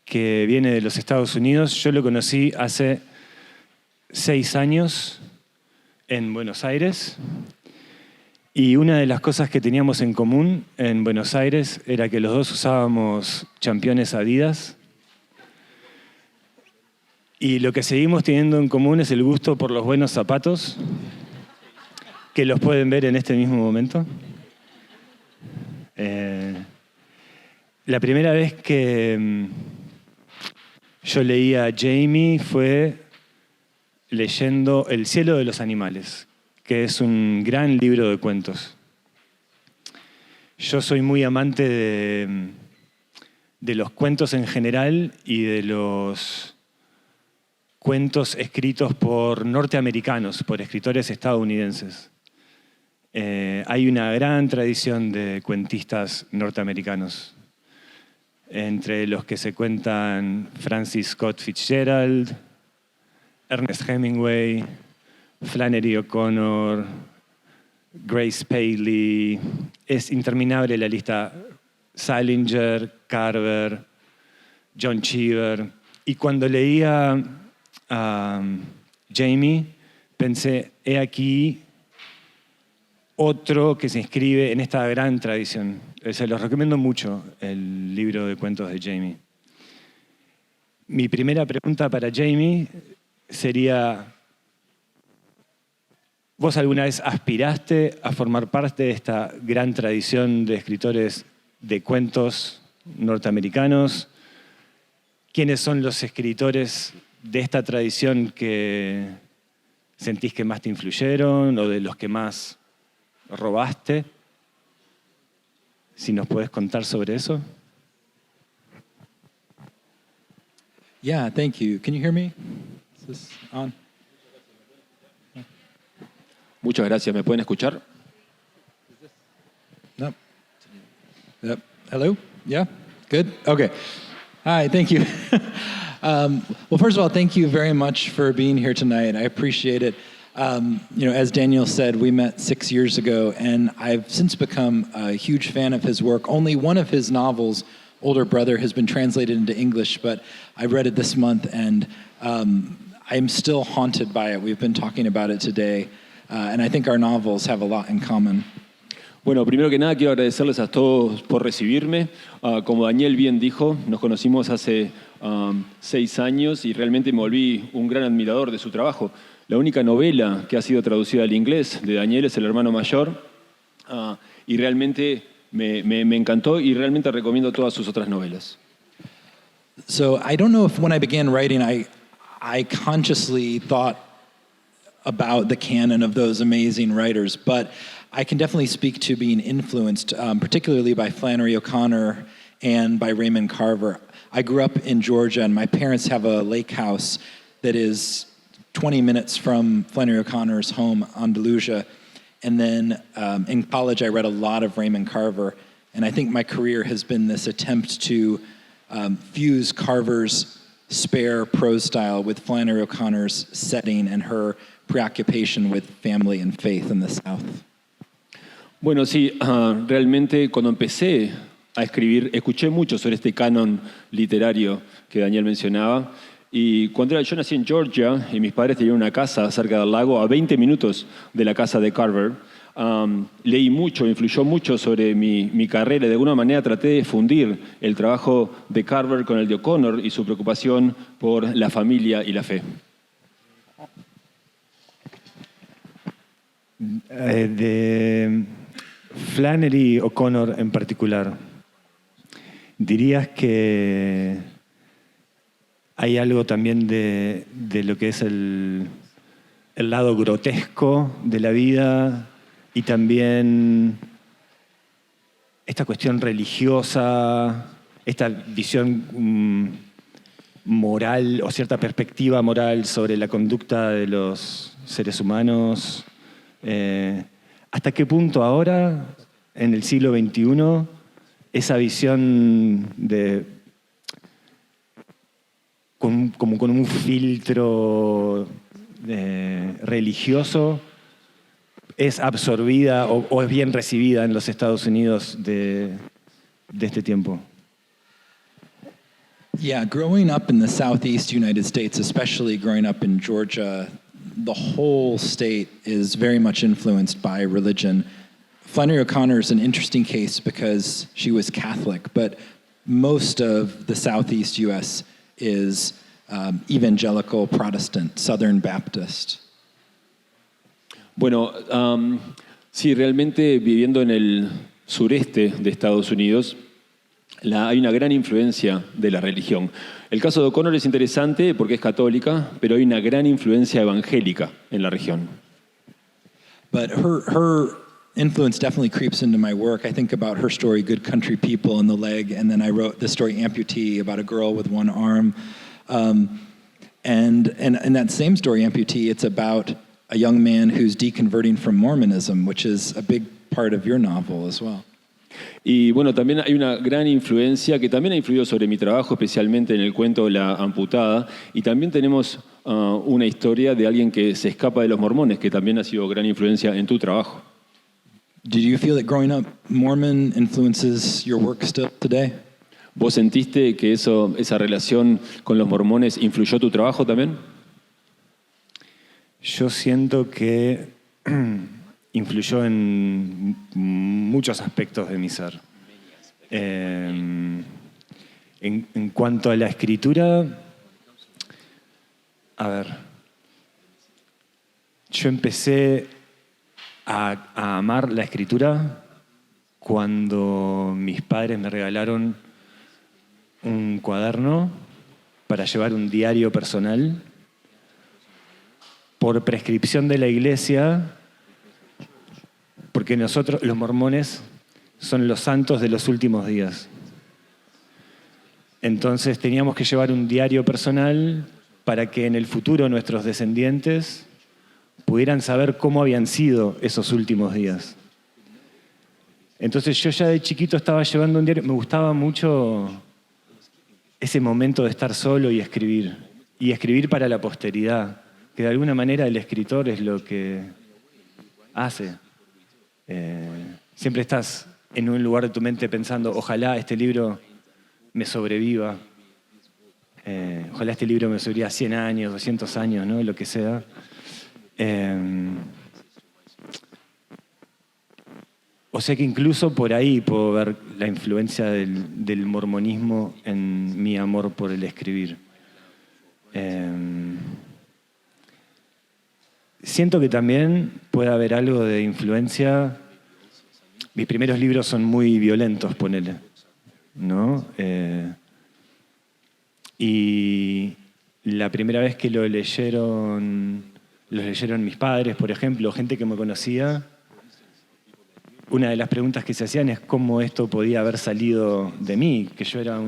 que viene de los Estados Unidos. Yo lo conocí hace 6 años en Buenos Aires. Y una de las cosas que teníamos en común en Buenos Aires era que los dos usábamos championes Adidas. Y lo que seguimos teniendo en común es el gusto por los buenos zapatos, que los pueden ver en este mismo momento. La primera vez que yo leí a Jamie fue leyendo El cielo de los animales, que es un gran libro de cuentos. Yo soy muy amante de los cuentos en general y de los cuentos escritos por norteamericanos, por escritores estadounidenses. Hay una gran tradición de cuentistas norteamericanos, entre los que se cuentan Francis Scott Fitzgerald, Ernest Hemingway, Flannery O'Connor, Grace Paley. Es interminable la lista. Salinger, Carver, John Cheever. Y cuando leía a Jamie, pensé, he aquí otro que se inscribe en esta gran tradición. Se los recomiendo mucho, el libro de cuentos de Jamie. Mi primera pregunta para Jamie sería, ¿vos alguna vez aspiraste a formar parte de esta gran tradición de escritores de cuentos norteamericanos? ¿Quiénes son los escritores de esta tradición que sentís que más te influyeron o de los que más robaste? Si nos puedes contar sobre eso. Yeah, thank you. Can you hear me? Is this on? Muchas gracias. ¿Me pueden escuchar? No. Yep. Hello? Yeah? Good? Okay. Hi, thank you. Well, first of all, thank you very much for being here tonight. I appreciate it. As Daniel said, we met 6 years ago, and I've since become a huge fan of his work. Only one of his novels, Older Brother, has been translated into English, but I read it this month, and I'm still haunted by it. We've been talking about it today, and I think our novels have a lot in common. Bueno, primero que nada quiero agradecerles a todos por recibirme. Como Daniel bien dijo, nos conocimos hace 6 años y realmente me volví un gran admirador de su trabajo. La única novela que ha sido traducida al inglés de Daniel es El hermano mayor, y realmente me encantó y realmente recomiendo todas sus otras novelas. So I don't know if when I began writing, I consciously thought about the canon of those amazing writers, but I can definitely speak to being influenced, particularly by Flannery O'Connor and by Raymond Carver. I grew up in Georgia, and my parents have a lake house that is 20 minutes from Flannery O'Connor's home, Andalusia. And then in college, I read a lot of Raymond Carver, and I think my career has been this attempt to fuse Carver's spare prose style with Flannery O'Connor's setting and her preoccupation with family and faith in the South. Bueno, sí, realmente cuando empecé a escribir, escuché mucho sobre este canon literario que Daniel mencionaba. Y cuando yo nací en Georgia y mis padres tenían una casa cerca del lago, a 20 minutos de la casa de Carver, leí mucho, influyó mucho sobre mi carrera. De alguna manera traté de fundir el trabajo de Carver con el de O'Connor y su preocupación por la familia y la fe. De Flannery O'Connor en particular, ¿dirías que hay algo también de lo que es el lado grotesco de la vida y también esta cuestión religiosa, esta visión moral o cierta perspectiva moral sobre la conducta de los seres humanos? ¿Hasta qué punto ahora, en el siglo XXI, esa visión como con un filtro religioso es absorbida o es bien recibida en los Estados Unidos de este tiempo? Yeah, growing up in the southeast United States, especially growing up in Georgia, the whole state is very much influenced by religion. Flannery O'Connor is an interesting case because she was Catholic, but most of the southeast U.S. is evangelical Protestant, Southern Baptist. Bueno, sí, realmente viviendo en el sureste de Estados Unidos, hay una gran influencia de la religión. El caso de O'Connor es interesante porque es católica, pero hay una gran influencia evangélica en la región. But her influence definitely creeps into my work. I think about her story, Good Country People, and the leg, and then I wrote the story Amputee about a girl with one arm. And in that same story, Amputee, it's about a young man who's deconverting from Mormonism, which is a big part of your novel as well. Y bueno, también hay una gran influencia que también ha influido sobre mi trabajo, especialmente en el cuento La Amputada. Y también tenemos una historia de alguien que se escapa de los mormones, que también ha sido gran influencia en tu trabajo. Did you feel that growing up Mormon influences your work still today? ¿Vos sentiste que esa relación con los mormones influyó tu trabajo también? Yo siento que influyó en muchos aspectos de mi ser. En cuanto a la escritura, a ver, yo empecé a amar la escritura cuando mis padres me regalaron un cuaderno para llevar un diario personal. Por prescripción de la iglesia, porque nosotros, los mormones, son los santos de los últimos días. Entonces teníamos que llevar un diario personal para que en el futuro nuestros descendientes pudieran saber cómo habían sido esos últimos días. Entonces yo ya de chiquito estaba llevando un diario. Me gustaba mucho ese momento de estar solo y escribir para la posteridad, que de alguna manera el escritor es lo que hace. Siempre estás en un lugar de tu mente pensando, ojalá este libro me sobreviva, ojalá este libro me sobreviva 100 años, 200 años, ¿no? Lo que sea. O sea que incluso por ahí puedo ver la influencia del mormonismo en mi amor por el escribir. Siento que también puede haber algo de influencia. Mis primeros libros son muy violentos, ponele, ¿no? Y la primera vez que los leyeron mis padres, por ejemplo, gente que me conocía, una de las preguntas que se hacían es cómo esto podía haber salido de mí, que yo era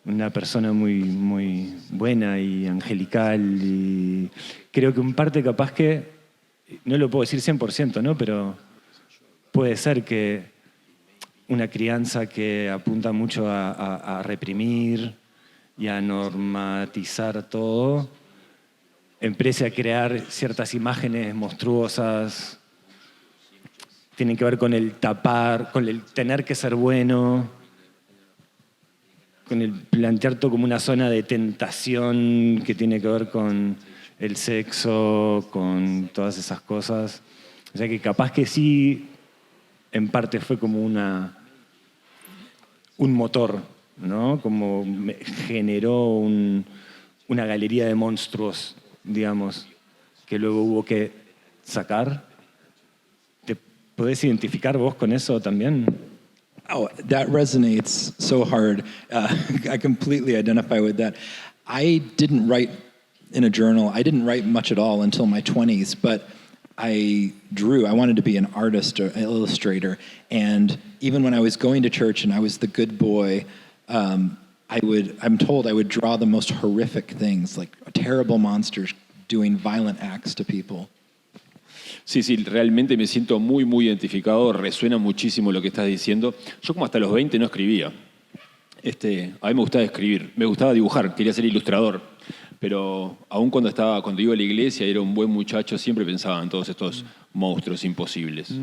una persona muy, muy buena y angelical, y creo que en parte capaz que, no lo puedo decir 100%, ¿no? Pero puede ser que una crianza que apunta mucho a reprimir y a normatizar todo, empiece a crear ciertas imágenes monstruosas, tienen que ver con el tapar, con el tener que ser bueno, con el plantear todo como una zona de tentación que tiene que ver con el sexo, con todas esas cosas. O sea que capaz que sí, en parte fue como un motor, ¿no? Como generó una galería de monstruos, digamos, que luego hubo que sacar. ¿Te podés identificar vos con eso también? Oh, that resonates so hard. I completely identify with that. I didn't write in a journal. I didn't write much at all until my 20s, but I drew. I wanted to be an artist or an illustrator. And even when I was going to church and I was the good boy, I'm told I would draw the most horrific things, like terrible monsters doing violent acts to people. Sí, realmente me siento muy, muy identificado, resuena muchísimo lo que estás diciendo. Yo como hasta los 20 no escribía. A mí me gustaba escribir, me gustaba dibujar, quería ser ilustrador. Pero aún cuando iba a la iglesia y era un buen muchacho, siempre pensaba en todos estos monstruos imposibles.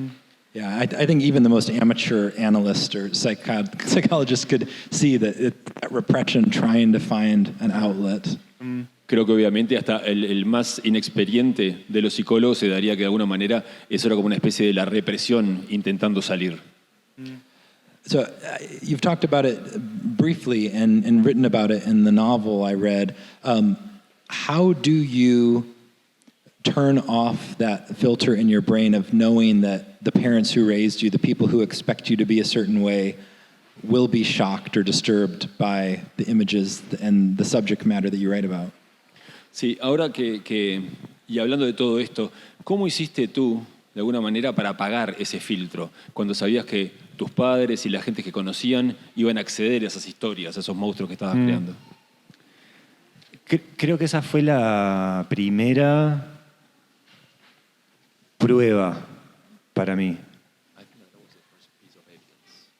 Yeah, I think even the most amateur analyst or psychologist could see that repression trying to find an outlet. Creo que obviamente hasta el más inexperiente de los psicólogos se daría que de alguna manera eso era como una especie de la represión intentando salir. So you've talked about it briefly and written about it in the novel I read. How do you turn off that filter in your brain of knowing that the parents who raised you, the people who expect you to be a certain way, will be shocked or disturbed by the images and the subject matter that you write about? Sí, ahora y hablando de todo esto, ¿cómo hiciste tú, de alguna manera, para apagar ese filtro? Cuando sabías que tus padres y la gente que conocían iban a acceder a esas historias, a esos monstruos que estabas creando. Creo que esa fue la primera prueba para mí.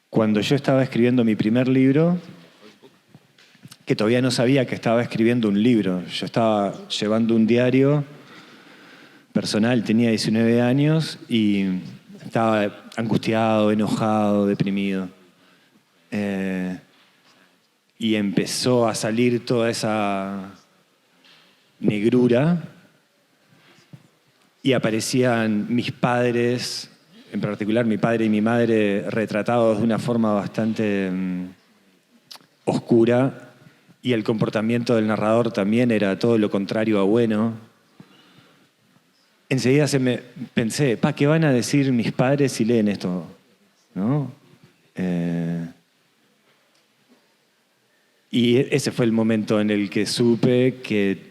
Cuando yo estaba escribiendo mi primer libro, que todavía no sabía que estaba escribiendo un libro, yo estaba llevando un diario personal, tenía 19 años y estaba angustiado, enojado, deprimido. Y empezó a salir toda esa negrura y aparecían mis padres, en particular mi padre y mi madre, retratados de una forma bastante oscura, y el comportamiento del narrador también era todo lo contrario a bueno. Enseguida pensé, ¿qué van a decir mis padres si leen esto? ¿No? Y ese fue el momento en el que supe que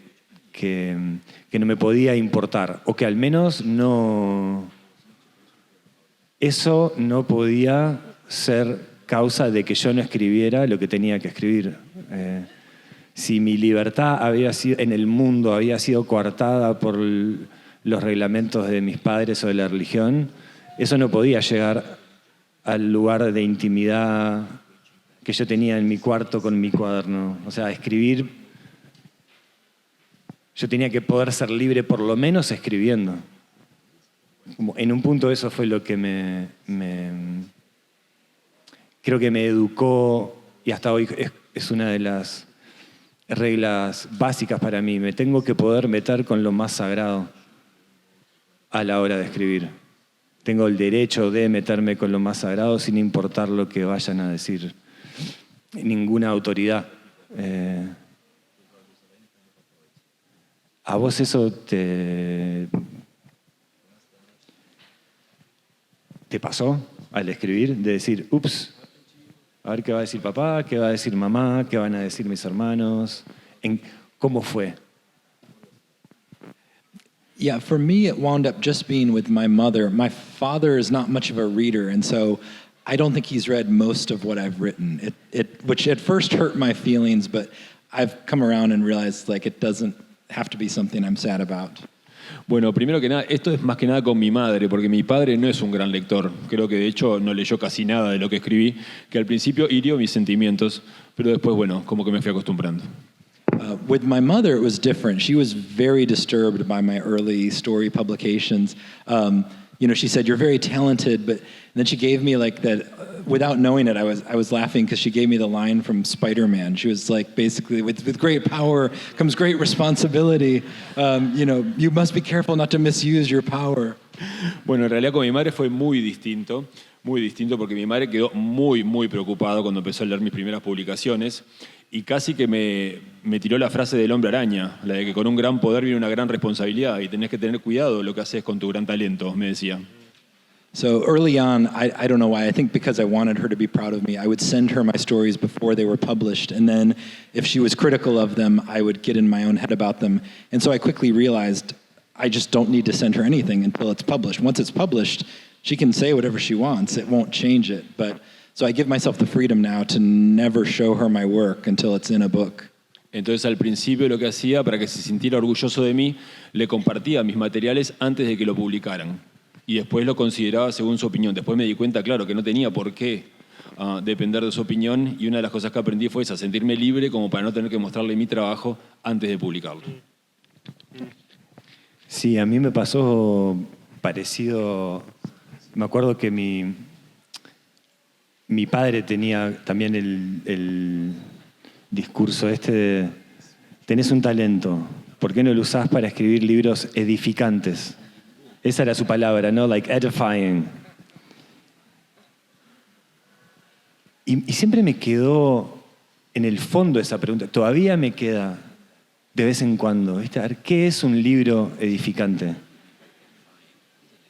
no me podía importar, o que al menos eso no podía ser causa de que yo no escribiera lo que tenía que escribir. Si mi libertad en el mundo había sido coartada por los reglamentos de mis padres o de la religión, eso no podía llegar al lugar de intimidad que yo tenía en mi cuarto con mi cuaderno. O sea, escribir, yo tenía que poder ser libre por lo menos escribiendo. En un punto eso fue lo que creo que me educó, y hasta hoy es una de las reglas básicas para mí. Me tengo que poder meter con lo más sagrado a la hora de escribir. Tengo el derecho de meterme con lo más sagrado sin importar lo que vayan a decir ninguna autoridad. ¿A vos eso te pasó al escribir? De decir, ups, a ver qué va a decir papá, qué va a decir mamá, qué van a decir mis hermanos. ¿Cómo fue? Yeah, for me, it wound up just being with my mother. My father is not much of a reader, and so I don't think he's read most of what I've written. Which at first hurt my feelings, but I've come around and realized like it doesn't have to be something I'm sad about. Bueno, primero que nada, esto es más que nada con mi madre, porque mi padre no es un gran lector. Creo que de hecho no leyó casi nada de lo que escribí, que al principio hirió mis sentimientos, pero después, bueno, como que me fui acostumbrando. With my mother, it was different. She was very disturbed by my early story publications. She said, "You're very talented," but then she gave me like that. Without knowing it, I was laughing because she gave me the line from Spider-Man. She was like, basically, with great power comes great responsibility. You must be careful not to misuse your power. Bueno, en realidad con mi madre fue muy distinto porque mi madre quedó muy, muy preocupada cuando empezó a leer mis primeras publicaciones y casi que me tiró la frase del hombre araña, la de que con un gran poder viene una gran responsabilidad y tenés que tener cuidado de lo que haces con tu gran talento, me decía. So early on, I don't know why, I think because I wanted her to be proud of me, I would send her my stories before they were published, and then if she was critical of them, I would get in my own head about them. And so I quickly realized I just don't need to send her anything until it's published. Once it's published, she can say whatever she wants. It won't change it. So I give myself the freedom now to never show her my work until it's in a book. Entonces al principio lo que hacía, para que se sintiera orgulloso de mí, le compartía mis materiales antes de que lo publicaran. Y después lo consideraba según su opinión. Después me di cuenta, claro, que no tenía por qué depender de su opinión. Y una de las cosas que aprendí fue esa, sentirme libre como para no tener que mostrarle mi trabajo antes de publicarlo. Sí, a mí me pasó parecido me acuerdo que mi padre tenía también el discurso este de, tenés un talento, ¿por qué no lo usás para escribir libros edificantes? Esa era su palabra, ¿no? Like edifying. Y siempre me quedó en el fondo esa pregunta, todavía me queda de vez en cuando, ¿viste? A ver, ¿qué es un libro edificante?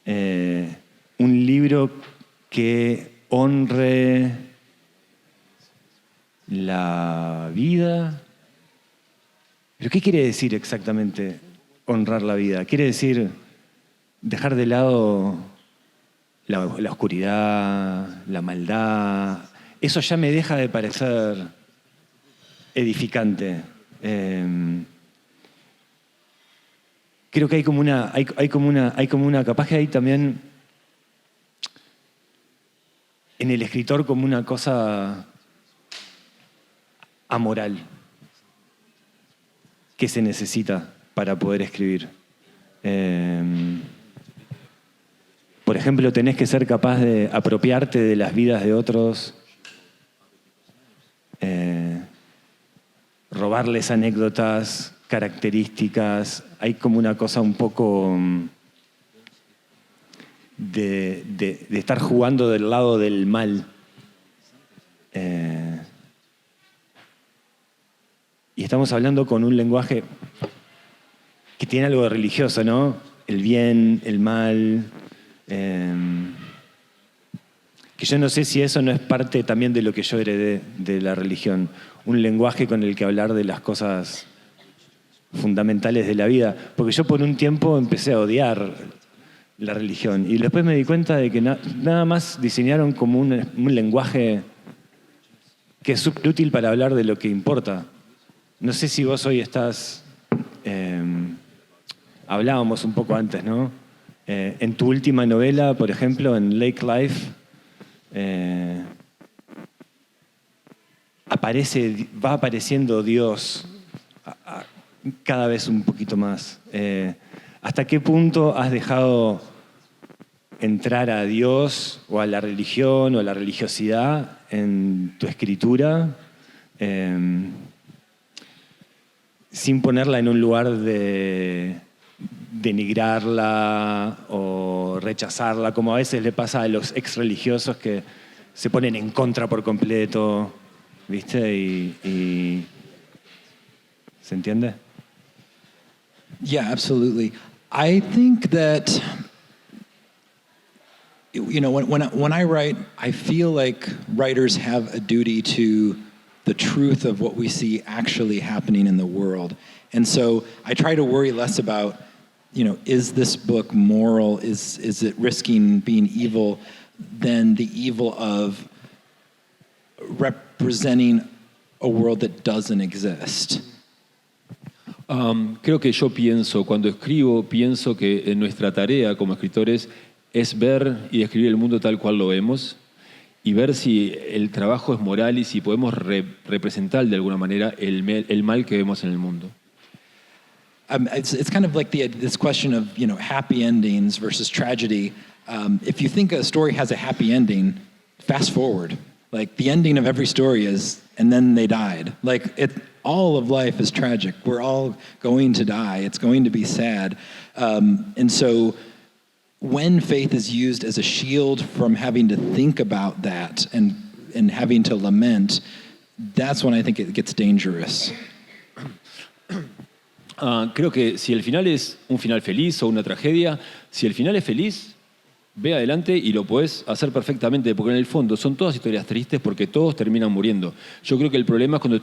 Un libro que honre la vida. ¿Pero qué quiere decir exactamente honrar la vida? ¿Quiere decir dejar de lado la oscuridad, la maldad? Eso ya me deja de parecer edificante. Creo que hay como una, capaz que hay también en el escritor como una cosa amoral que se necesita para poder escribir. Por ejemplo, tenés que ser capaz de apropiarte de las vidas de otros, robarles anécdotas, características. Hay como una cosa un poco de estar jugando del lado del mal. Y estamos hablando con un lenguaje que tiene algo de religioso, ¿no? El bien, el mal. Que yo no sé si eso no es parte también de lo que yo heredé de la religión. Un lenguaje con el que hablar de las cosas fundamentales de la vida. Porque yo por un tiempo empecé a odiar la religión. Y después me di cuenta de que nada más diseñaron como un lenguaje que es súper útil para hablar de lo que importa. No sé si vos hoy estás... hablábamos un poco antes, ¿no? En tu última novela, por ejemplo, en Lake Life, va apareciendo Dios cada vez un poquito más. ¿Hasta qué punto has dejado entrar a Dios o a la religión o a la religiosidad en tu escritura sin ponerla en un lugar de denigrarla o rechazarla, como a veces le pasa a los ex religiosos que se ponen en contra por completo, ¿viste? Y ¿se entiende? Yeah, absolutely. I think that, you know, when I write, I feel like writers have a duty to the truth of what we see actually happening in the world. And so I try to worry less about, you know, is this book moral? Is it risking being evil than the evil of representing a world that doesn't exist? Creo que yo cuando escribo, pienso que nuestra tarea como escritores es ver y describir el mundo tal cual lo vemos y ver si el trabajo es moral y si podemos representar de alguna manera el mal que vemos en el mundo. It's kind of like this question of, you know, happy endings versus tragedy. If you think a story has a happy ending, fast forward. Like the ending of every story is, and then they died. Like all of life is tragic. We're all going to die. It's going to be sad. And so when faith is used as a shield from having to think about that and having to lament, that's when I think it gets dangerous. Creo que si el final es un final feliz o una tragedia, si el final es feliz, ve adelante y lo podés hacer perfectamente, porque en el fondo son todas historias tristes porque todos terminan muriendo. Yo creo que el problema es cuando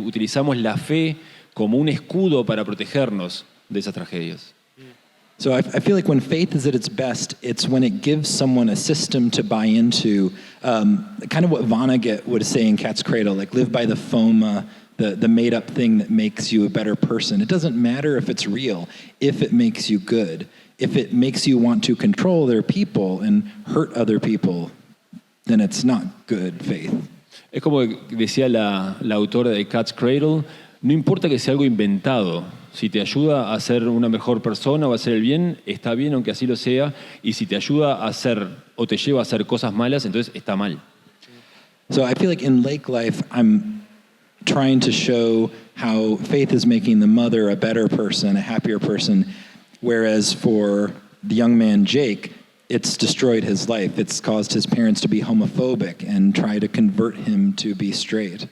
utilizamos la fe como un escudo para protegernos de esas tragedias. So I feel like when faith is at its best, it's when it gives someone a system to buy into, kind of what Vonnegut would say in Cat's Cradle, like live by the FOMA, the made-up thing that makes you a better person. It doesn't matter if it's real, if it makes you good. If it makes you want to control their people and hurt other people, then it's not good faith. Es como decía la autora de Cat's Cradle, no importa que sea algo inventado, Si te ayuda a ser una mejor persona o a hacer el bien, está bien aunque así lo sea. Y si te ayuda a hacer o te lleva a hacer cosas malas, entonces está mal. So I feel like in Lake Life, I'm trying to show how faith is making the mother a better person, a happier person, whereas for the young man Jake, it's destroyed his life. It's caused his parents to be homophobic and try to convert him to be straight.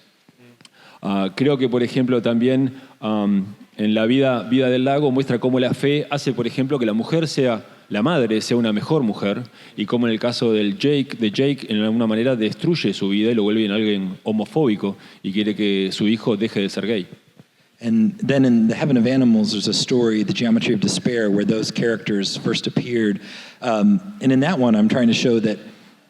Creo que, por ejemplo, también en la vida del lago muestra cómo la fe hace, por ejemplo, que la mujer sea, la madre sea una mejor mujer, y cómo en el caso de Jake, en alguna manera destruye su vida y lo vuelve en alguien homofóbico y quiere que su hijo deje de ser gay. And then in The Heaven of Animals, there's a story, The Geometry of Despair, where those characters first appeared. And in that one, I'm trying to show that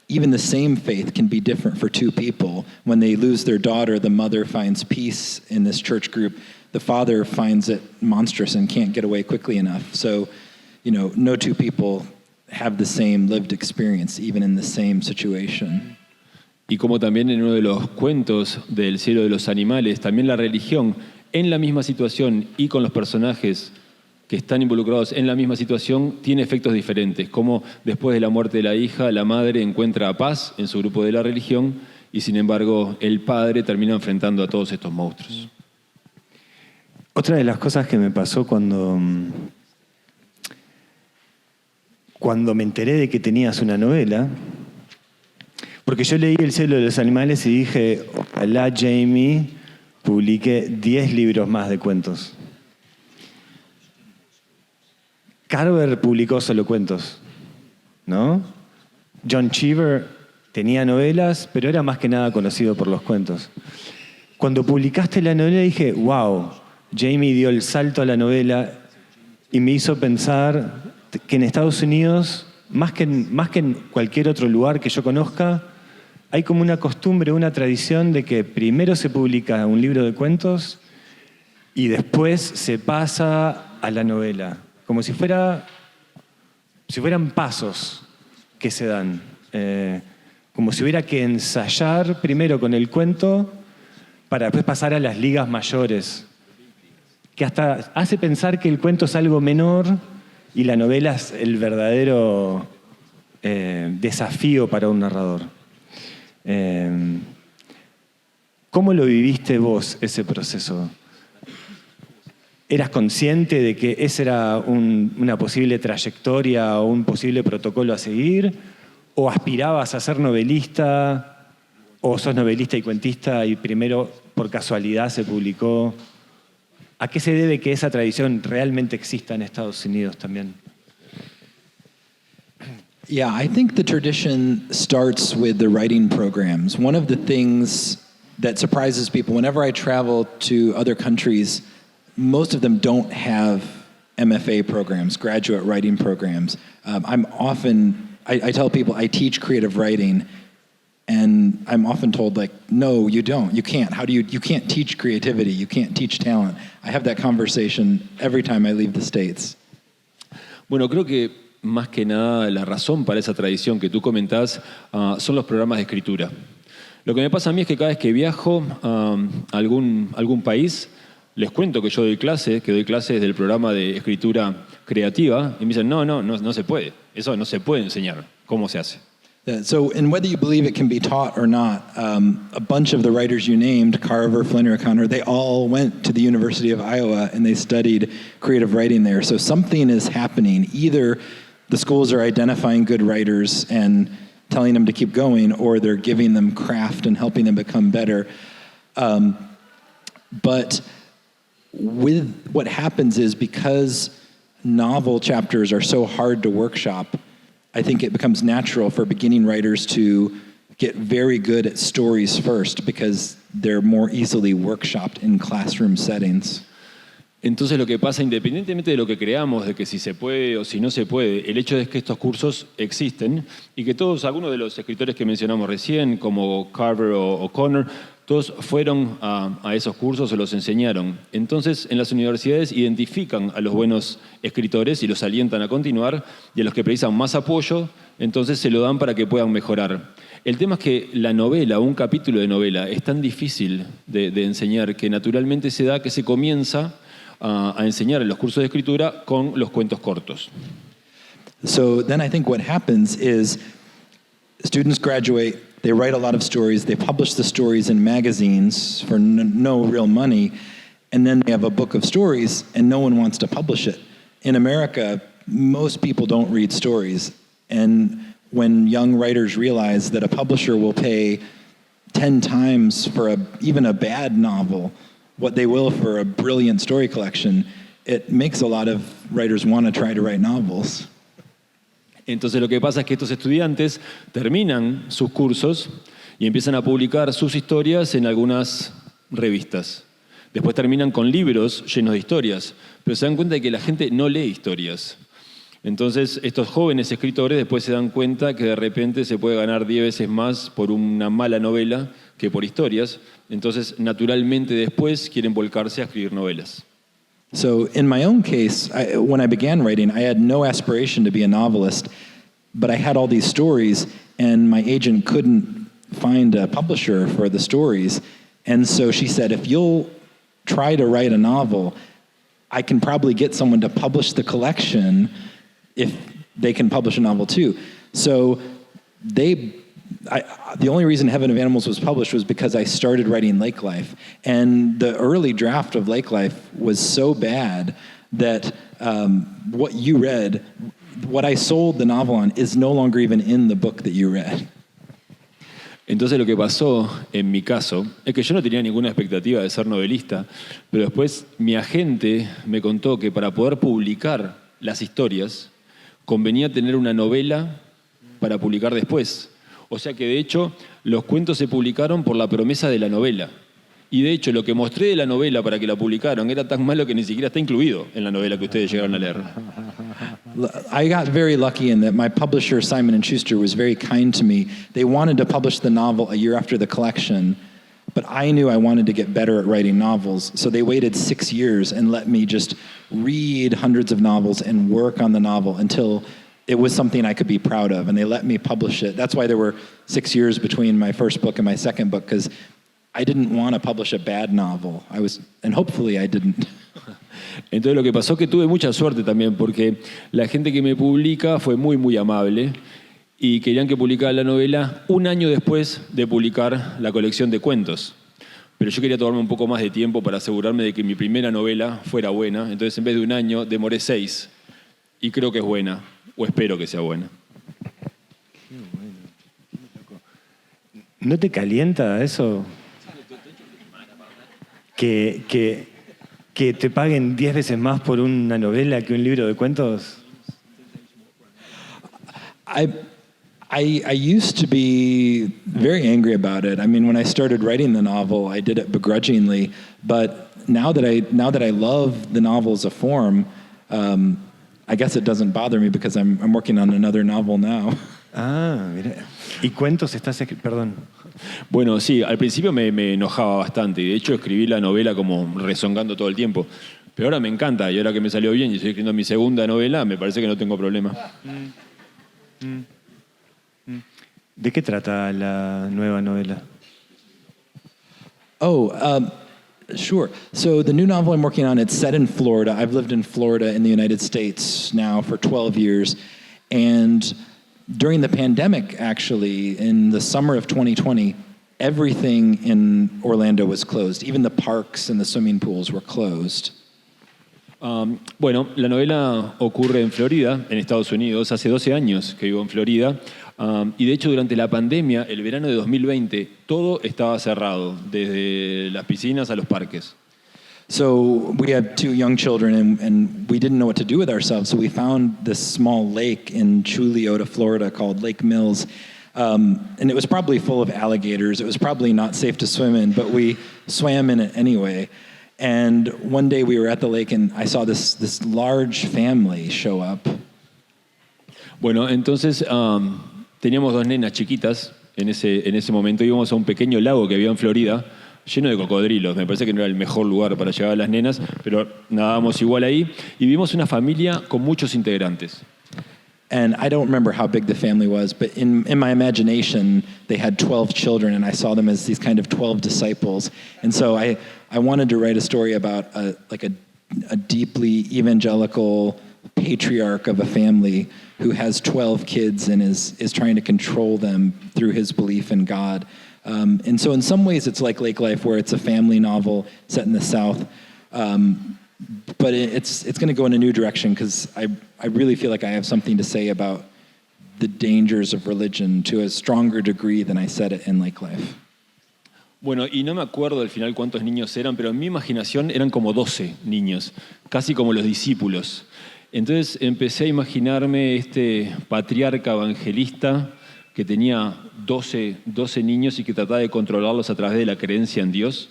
even the same faith can be different for two people. When they lose their daughter, the mother finds peace in this church group. The father finds it monstrous and can't get away quickly enough. So, no two people have the same lived experience, even in the same situation. Y como también en uno de los cuentos del cielo de los animales, también la religión en la misma situación y con los personajes que están involucrados en la misma situación tiene efectos diferentes, como después de la muerte de la hija, la madre encuentra paz en su grupo de la religión y sin embargo el padre termina enfrentando a todos estos monstruos. Otra de las cosas que me pasó cuando me enteré de que tenías una novela, porque yo leí El cielo de los animales y dije, ojalá Jamie publique 10 libros más de cuentos. Carver publicó solo cuentos, ¿no? John Cheever tenía novelas, pero era más que nada conocido por los cuentos. Cuando publicaste la novela dije, wow, Jamie dio el salto a la novela y me hizo pensar que en Estados Unidos, más que en cualquier otro lugar que yo conozca, hay como una costumbre, una tradición de que primero se publica un libro de cuentos y después se pasa a la novela. Como si fueran pasos que se dan. Como si hubiera que ensayar primero con el cuento para después pasar a las ligas mayores. Que hasta hace pensar que el cuento es algo menor y la novela es el verdadero desafío para un narrador. ¿Cómo lo viviste vos, ese proceso? ¿Eras consciente de que esa era una posible trayectoria o un posible protocolo a seguir? ¿O aspirabas a ser novelista? ¿O sos novelista y cuentista y primero por casualidad se publicó? ¿A qué se debe que esa tradición realmente exista en Estados Unidos también? Yeah, I think the tradition starts with the writing programs. One of the things that surprises people, whenever I travel to other countries, most of them don't have MFA programs, graduate writing programs. I tell people I teach creative writing, and I'm often told, like, no, you don't, you can't. You can't teach creativity, you can't teach talent. I have that conversation every time I leave the States. Bueno, creo que más que nada la razón para esa tradición que tú comentás son los programas de escritura. Lo que me pasa a mí es que cada vez que viajo a algún país, les cuento que yo doy clases del programa de escritura creativa y me dicen, no se puede, eso no se puede enseñar, ¿cómo se hace? So, and whether you believe it can be taught or not, a bunch of the writers you named, Carver, Flannery O'Connor, they all went to the University of Iowa and they studied creative writing there. So something is happening. Either the schools are identifying good writers and telling them to keep going, or they're giving them craft and helping them become better. But with what happens is, because novel chapters are so hard to workshop, I think it becomes natural for beginning writers to get very good at stories first because they're more easily workshopped in classroom settings. Entonces lo que pasa, independientemente de lo que creamos, de que si se puede o si no se puede, el hecho es que estos cursos existen y que algunos de los escritores que mencionamos recién, como Carver o O'Connor, todos fueron a esos cursos o los enseñaron. Entonces, en las universidades identifican a los buenos escritores y los alientan a continuar, y a los que precisan más apoyo, entonces se lo dan para que puedan mejorar. El tema es que la novela, un capítulo de novela, es tan difícil de enseñar que naturalmente se da que se comienza a enseñar en los cursos de escritura con los cuentos cortos. So then I think what happens is students graduate, they write a lot of stories, they publish the stories in magazines for no real money, and then they have a book of stories and no one wants to publish it. In America, most people don't read stories. And when young writers realize that a publisher will pay 10 times for even a bad novel what they will for a brilliant story collection, it makes a lot of writers want to try to write novels. Entonces lo que pasa es que estos estudiantes terminan sus cursos y empiezan a publicar sus historias en algunas revistas. Después terminan con libros llenos de historias, pero se dan cuenta de que la gente no lee historias. Entonces estos jóvenes escritores después se dan cuenta que de repente se puede ganar 10 veces más por una mala novela que por historias. Entonces naturalmente después quieren volcarse a escribir novelas. So in my own case, when I began writing, I had no aspiration to be a novelist, but I had all these stories, and my agent couldn't find a publisher for the stories. And so she said, if you'll try to write a novel, I can probably get someone to publish the collection if they can publish a novel too. So the only reason Heaven of Animals was published was because I started writing Lake Life. And the early draft of Lake Life was so bad that what you read, what I sold the novel on, is no longer even in the book that you read. Entonces lo que pasó en mi caso es que yo no tenía ninguna expectativa de ser novelista, pero después mi agente me contó que para poder publicar las historias convenía tener una novela para publicar después. O sea que de hecho los cuentos se publicaron por la promesa de la novela. Y de hecho lo que mostré de la novela para que la publicaron era tan malo que ni siquiera está incluido en la novela que ustedes llegaron a leer. I got very lucky in that my publisher, Simon & Schuster, was very kind to me. They wanted to publish the novel a year after the collection, but I knew I wanted to get better at writing novels. So they waited 6 years and let me just read hundreds of novels and work on the novel until it was something I could be proud of, and they let me publish it. That's why there were 6 years between my first book and my second book, because I didn't want to publish a bad novel. And hopefully I didn't. Entonces lo que pasó es que tuve mucha suerte también, porque la gente que me publica fue muy, muy amable y querían que publicara la novela un año después de publicar la colección de cuentos. Pero yo quería tomarme un poco más de tiempo para asegurarme de que mi primera novela fuera buena. Entonces en vez de un año demoré 6 y creo que es buena. O espero que sea buena. ¿No te calienta eso? Que te paguen 10 veces más por una novela que un libro de cuentos. I used to be very angry about it. I mean, when I started writing the novel, I did it begrudgingly. But now that I love the novel as a form, I guess it doesn't bother me because I'm working on another novel now. Ah, mira. ¿Y cuentos estás perdón? Bueno, sí, al principio me enojaba bastante y de hecho escribí la novela como rezongando todo el tiempo. Pero ahora me encanta y ahora que me salió bien y estoy escribiendo mi segunda novela, me parece que no tengo problema. ¿De qué trata la nueva novela? Sure. So the new novel I'm working on, it's set in Florida. I've lived in Florida in the United States now for 12 years. And during the pandemic, actually, in the summer of 2020, everything in Orlando was closed. Even the parks and the swimming pools were closed. Bueno, la novela ocurre en Florida, en Estados Unidos. Hace 12 años que vivo en Florida. Y de hecho, durante la pandemia, el verano de 2020, todo estaba cerrado, desde las piscinas a los parques. So we had 2 young children, and we didn't know what to do with ourselves. So we found this small lake in Chulliota, Florida, called Lake Mills. And it was probably full of alligators. It was probably not safe to swim in, but we swam in it anyway. And one day we were at the lake, and I saw this large family show up. Bueno, entonces teníamos 2 nenas chiquitas en ese momento. Íbamos a un pequeño lago que había en Florida, lleno de cocodrilos. Me parece que no era el mejor lugar para llevar a las nenas, pero nadábamos igual ahí. Y vimos una familia con muchos integrantes. And I don't remember how big the family was, but in my imagination, they had 12 children, and I saw them as these kind of 12 disciples. And so I wanted to write a story about a a deeply evangelical patriarch of a family who has 12 kids and is trying to control them through his belief in God. And so in some ways it's like Lake Life, where it's a family novel set in the South. But it's going to go in a new direction, because I really feel like I have something to say about the dangers of religion to a stronger degree than I said it in Lake Life. Bueno, y no me acuerdo al final cuántos niños eran, pero en mi imaginación eran como 12 niños, casi como los discípulos. Entonces empecé a imaginarme este patriarca evangelista que tenía 12 niños y que trataba de controlarlos a través de la creencia en Dios.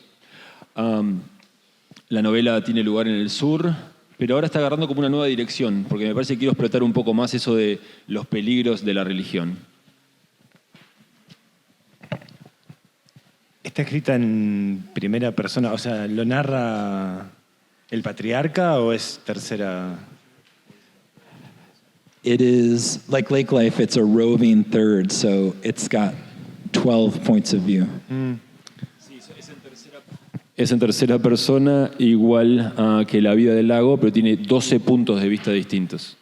La novela tiene lugar en el sur, pero ahora está agarrando como una nueva dirección, porque me parece que quiero explotar un poco más eso de los peligros de la religión. ¿Está escrita en primera persona? O sea, ¿lo narra el patriarca o es tercera? It is, like Lake Life, it's a roving third, so it's got 12 points of view. Es en tercera persona, igual que La vida del lago, pero tiene 12 puntos de vista distintos.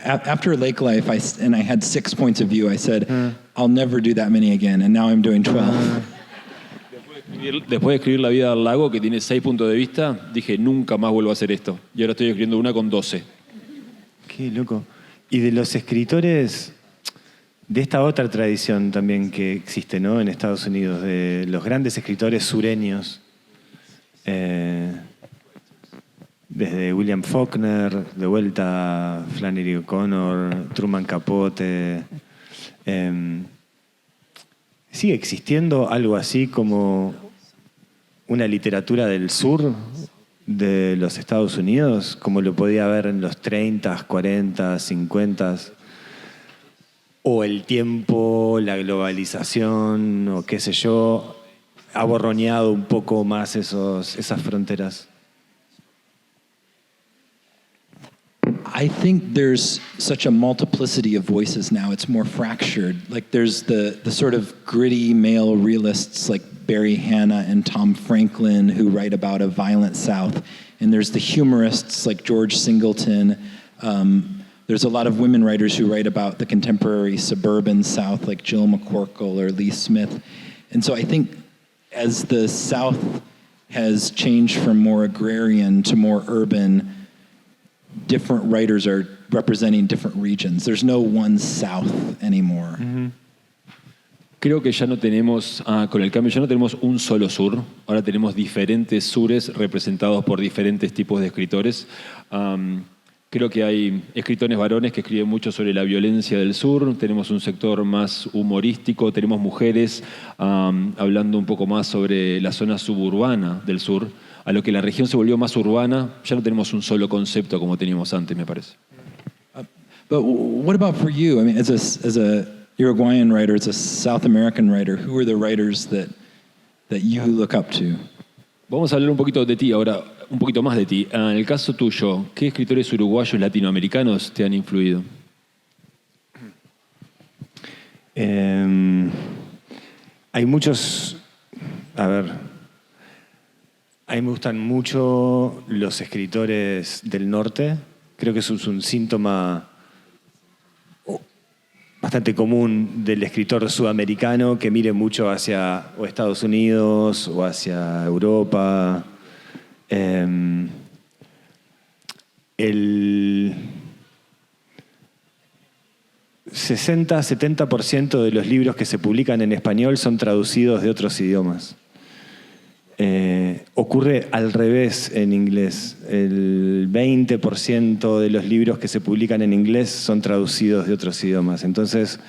After Lake Life, I had 6 points of view. I said, I'll never do that many again, and now I'm doing 12. Después de escribir La vida del lago, que tiene 6 puntos de vista, dije, nunca más vuelvo a hacer esto. Y ahora estoy escribiendo una con 12. Qué loco. Y de los escritores de esta otra tradición también que existe, ¿no?, en Estados Unidos, de los grandes escritores sureños, desde William Faulkner, de vuelta Flannery O'Connor, Truman Capote, ¿sigue existiendo algo así como una literatura del sur de los Estados Unidos, como lo podía haber en los 30, 40, 50? ¿O el tiempo, la globalización, o qué sé yo, ha borroneado un poco más esas fronteras? I think there's such a multiplicity of voices now. It's more fractured. Like there's the sort of gritty male realists like Barry Hanna and Tom Franklin who write about a violent South. And there's the humorists like George Singleton. There's a lot of women writers who write about the contemporary suburban South like Jill McCorkle or Lee Smith. And so I think as the South has changed from more agrarian to more urban, different writers are representing different regions. There's no one South anymore. Mm-hmm. Creo que ya no tenemos, con el cambio, ya no tenemos un solo sur. Ahora tenemos diferentes sures representados por diferentes tipos de escritores. Creo que hay escritores varones que escriben mucho sobre la violencia del sur. Tenemos un sector más humorístico. Tenemos mujeres hablando un poco más sobre la zona suburbana del sur. A lo que la región se volvió más urbana, ya no tenemos un solo concepto como teníamos antes, me parece. But what about for you? I mean, as a Uruguayan writer, as a South American writer, who are the writers that you look up to? Vamos a hablar un poquito de ti ahora, un poquito más de ti. En el caso tuyo, ¿qué escritores uruguayos latinoamericanos te han influido? Hay muchos, a mí me gustan mucho los escritores del norte. Creo que eso es un síntoma bastante común del escritor sudamericano, que mire mucho hacia o Estados Unidos o hacia Europa. El 60-70% de los libros que se publican en español son traducidos de otros idiomas. Ocurre al revés en inglés. El 20% de los libros que se publican en inglés son traducidos de otros idiomas. Entonces,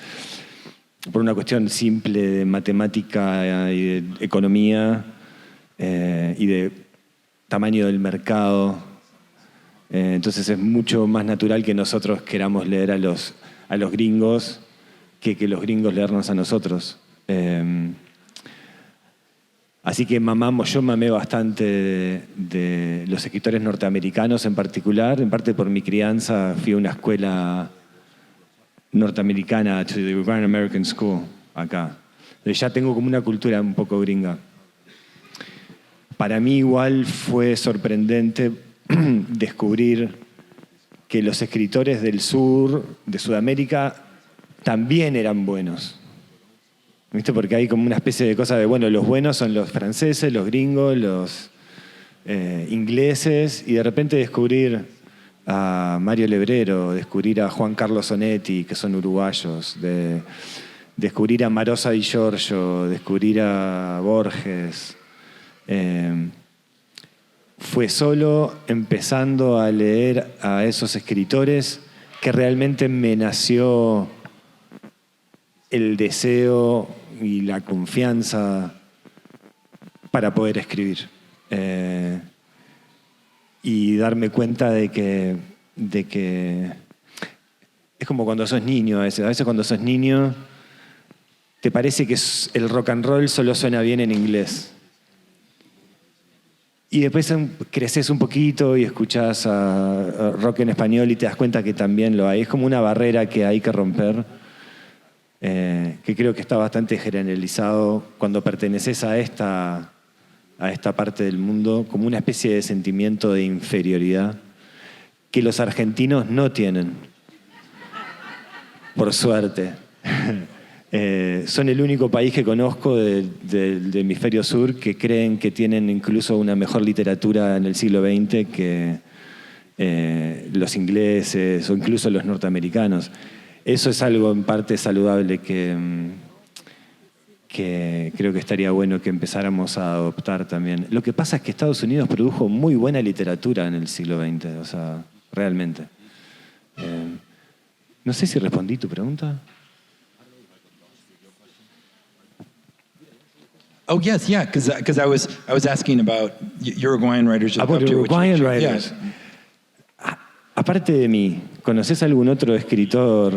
por una cuestión simple de matemática y de economía y de tamaño del mercado, entonces es mucho más natural que nosotros queramos leer a los gringos que los gringos leernos a nosotros. Así que yo mamé bastante de los escritores norteamericanos en particular, en parte por mi crianza. Fui a una escuela norteamericana, to the Grand American School, acá. Ya tengo como una cultura un poco gringa. para mí igual fue sorprendente descubrir que los escritores del sur, de Sudamérica, también eran buenos. ¿Viste? Porque hay como una especie de cosa de, bueno, los buenos son los franceses, los gringos, los ingleses, y de repente descubrir a Mario Lebrero, descubrir a Juan Carlos Onetti, que son uruguayos, descubrir a Marosa Di Giorgio, descubrir a Borges. Fue solo empezando a leer a esos escritores que realmente me nació el deseo y la confianza para poder escribir. Y darme cuenta de que es como cuando sos niño a veces. A veces cuando sos niño te parece que el rock and roll solo suena bien en inglés. Y después creces un poquito y escuchás a rock en español y te das cuenta que también lo hay. Es como una barrera que hay que romper, que creo que está bastante generalizado cuando perteneces a esta parte del mundo, como una especie de sentimiento de inferioridad que los argentinos no tienen, por suerte. Son el único país que conozco del hemisferio sur que creen que tienen incluso una mejor literatura en el siglo XX que los ingleses o incluso los norteamericanos. Eso es algo en parte saludable que creo que estaría bueno que empezáramos a adoptar también. Lo que pasa es que Estados Unidos produjo muy buena literatura en el siglo XX, o sea, realmente. No sé si respondí tu pregunta. Oh yes, yeah, because I was asking about Uruguayan writers. About Uruguayan writers. Yeah. Aparte de mí, ¿conoces algún otro escritor?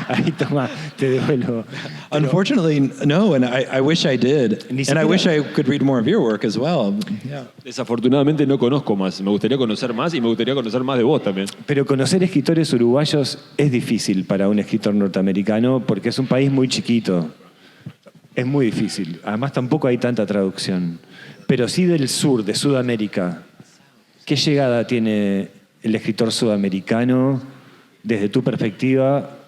Ahí toma, te devuelvo. Unfortunately, no, and I wish I did. And I wish I could read more of your work as well. Yeah. Desafortunadamente no conozco más. Me gustaría conocer más y me gustaría conocer más de vos también. Pero conocer escritores uruguayos es difícil para un escritor norteamericano porque es un país muy chiquito. Es muy difícil. Además tampoco hay tanta traducción. Pero sí del sur, de Sudamérica. ¿Qué llegada tiene el escritor sudamericano desde tu perspectiva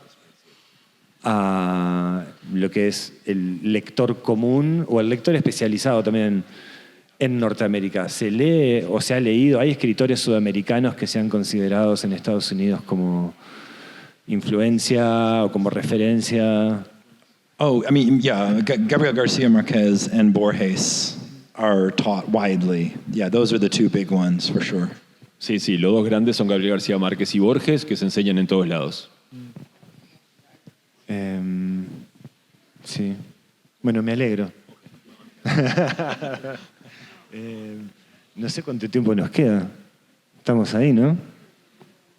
a lo que es el lector común o el lector especializado también en Norteamérica? ¿Se lee o se ha leído? ¿Hay escritores sudamericanos que sean considerados en Estados Unidos como influencia o como referencia? Oh, I mean, yeah, Gabriel Garcia Marquez and Borges are taught widely. Yeah, those are the two big ones for sure. Sí, sí, los dos grandes son Gabriel García Márquez y Borges, que se enseñan en todos lados. Sí. Bueno, me alegro. No sé cuánto tiempo nos queda. Estamos ahí, ¿no?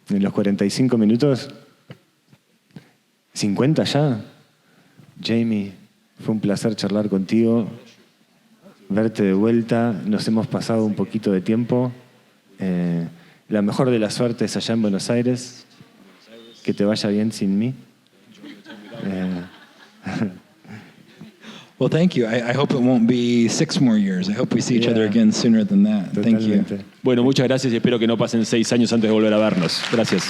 En los 45 minutos. 50 ya. Jamie, fue un placer charlar contigo, verte de vuelta. Nos hemos pasado un poquito de tiempo. La mejor de las suertes allá en Buenos Aires. Que te vaya bien sin mí. Well, thank you. I hope it won't be 6 more years. I hope we see each other again sooner than that. Totalmente. Thank you. Bueno, muchas gracias y espero que no pasen 6 años antes de volver a vernos. Gracias.